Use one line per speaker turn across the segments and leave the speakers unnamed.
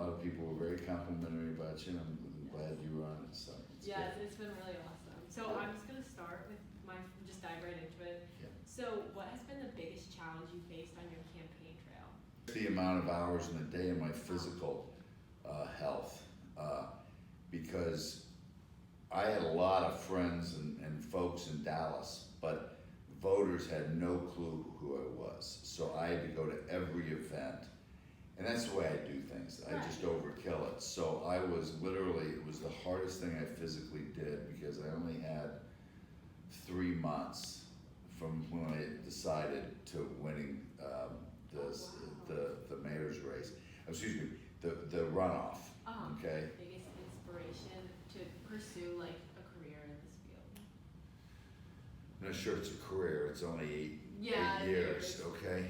lot of people were very complimentary about you, and I'm glad you were on it, so.
Yes, it's been really awesome. So I'm just gonna start with just dive right into it.
Yeah.
So what has been the biggest challenge you faced on your campaign trail?
The amount of hours in a day and my physical health, because I had a lot of friends and folks in Dallas, but voters had no clue who I was. So I had to go to every event, and that's the way I do things. I just overkill it. So I was literally, it was the hardest thing I physically did because I only had 3 months from when I decided to winning the mayor's race. Excuse me, the runoff. Okay.
Biggest inspiration to pursue like a career in this field?
I'm not sure it's a career. It's only eight
Yeah,
years. Okay.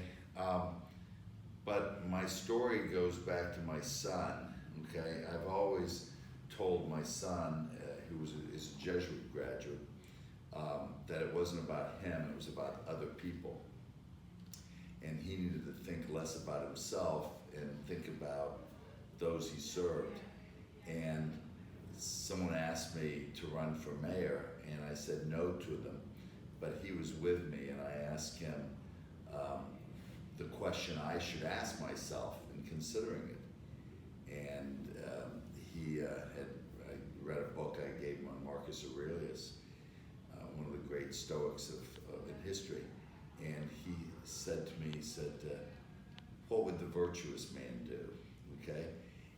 But my story goes back to my son. Okay. I've always told my son, who is a Jesuit graduate, that it wasn't about him, it was about other people. And he needed to think less about himself and think about those he served. And someone asked me to run for mayor, and I said no to them. But he was with me, and I asked him the question I should ask myself in considering it. And I read a book I gave him on Marcus Aurelius, one of the great Stoics in history, and he said to me, what would the virtuous man do, okay?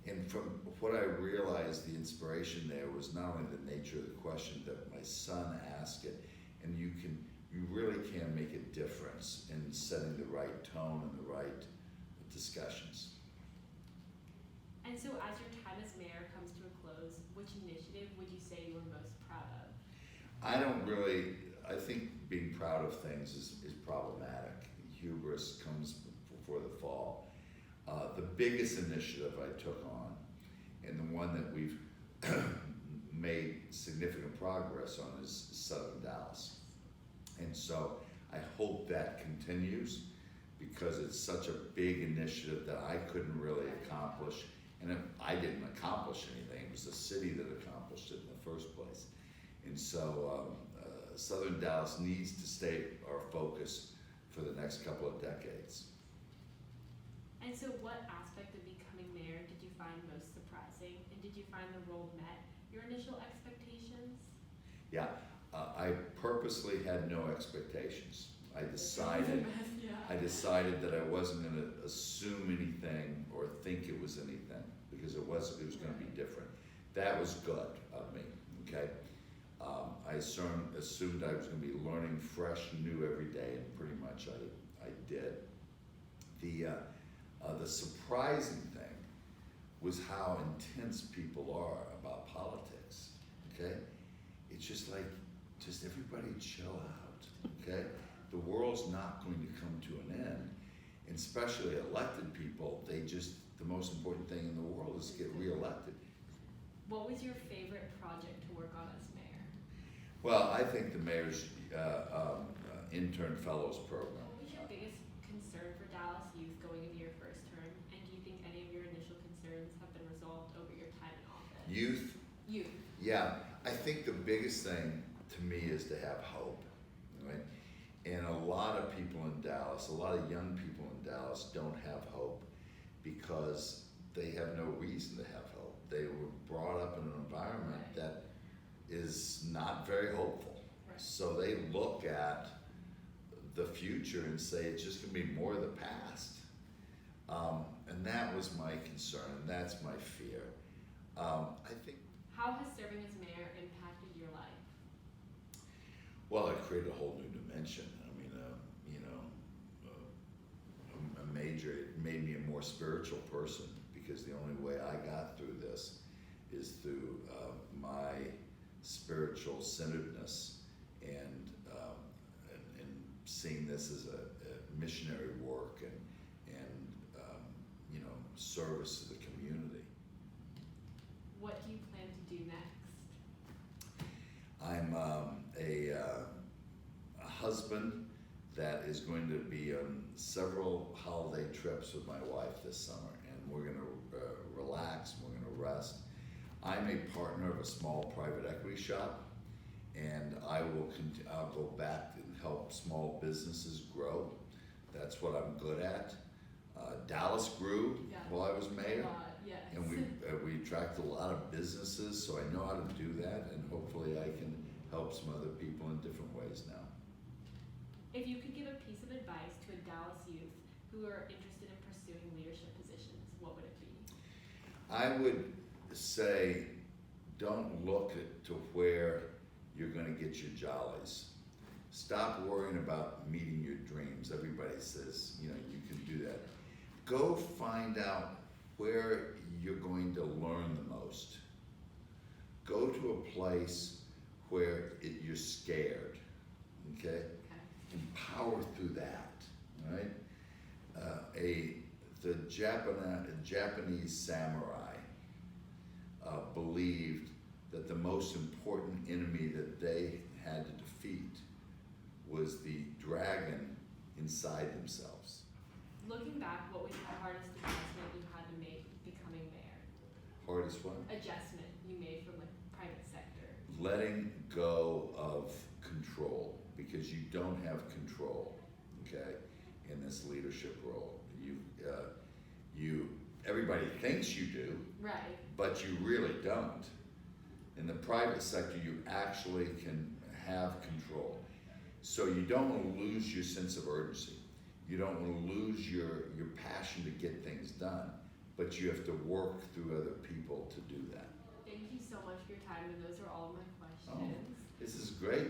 And from what I realized, the inspiration there was not only the nature of the question that my son asked it, and you really can make a difference in setting the right tone and the right discussions.
And so as your time as mayor comes to a close, which initiative would you say you were most proud of?
I think being proud of things is problematic. Hubris comes before the fall. The biggest initiative I took on, and the one that we've made significant progress on, is Southern Dallas. And so I hope that continues, because it's such a big initiative that I couldn't really accomplish. And I didn't accomplish anything, it was the city that accomplished it in the first place. And so Southern Dallas needs to stay our focus for the next couple of decades.
And so what aspect of becoming mayor did you find most surprising? And did you find the role met your initial expectations?
Yeah, I purposely had no expectations. I decided that I wasn't going to assume anything or think it was anything, because it was going to be different. That was good of me, okay? I assumed I was going to be learning fresh and new every day, and pretty much I did. The surprising thing was how intense people are about politics, okay? It's just everybody chill out, okay? The world's not going to come to an end, and especially elected people, the most important thing in the world is to get reelected.
What was your favorite project to work on as mayor?
Well, I think the mayor's intern fellows program.
What was your biggest concern for Dallas youth going into your first term? And do you think any of your initial concerns have been resolved over your time in office?
Youth?
Youth.
Yeah, I think the biggest thing to me is to have hope, right? And a lot of people in Dallas, a lot of young people in Dallas don't have hope because they have no reason to have hope. They were brought up in an environment that is not very hopeful.
Right.
So they look at the future and say it's just going to be more of the past. And that was my concern, and that's my fear. I think.
How has serving as mayor impacted your life?
Well, it created a whole new dimension. I mean, it made me a more spiritual person, because the only way I got through this is through my spiritual centeredness and seeing this as a missionary work and service to the community.
What do you plan to do next?
I'm a husband that is going to be on several holiday trips with my wife this summer, and we're going to relax, we're gonna rest. I'm a partner of a small private equity shop, and I'll go back and help small businesses grow. That's what I'm good at. Dallas grew
Yeah.
while I was mayor,
Yes.
and we attracted a lot of businesses, so I know how to do that, and hopefully I can help some other people in different ways now.
If you could give a piece of advice to a Dallas youth who are interested in pursuing leadership positions, what would it be?
I would say, don't look to where you're gonna get your jollies. Stop worrying about meeting your dreams. Everybody says, you can do that. Go find out where you're going to learn the most. Go to a place where you're scared, okay?
Okay.
And power through that, right? The Japanese samurai believed that the most important enemy that they had to defeat was the dragon inside themselves.
Looking back, what was the hardest adjustment you had to make becoming mayor?
Hardest one?
Adjustment you made from private sector.
Letting go of control, because you don't have control, okay, in this leadership role. Everybody thinks you do,
Right.
but you really don't. In the private sector, you actually can have control. So you don't want to lose your sense of urgency. You don't want to lose your passion to get things done, but you have to work through other people to do that.
Thank you so much for your time, and those are all of my questions.
This is great.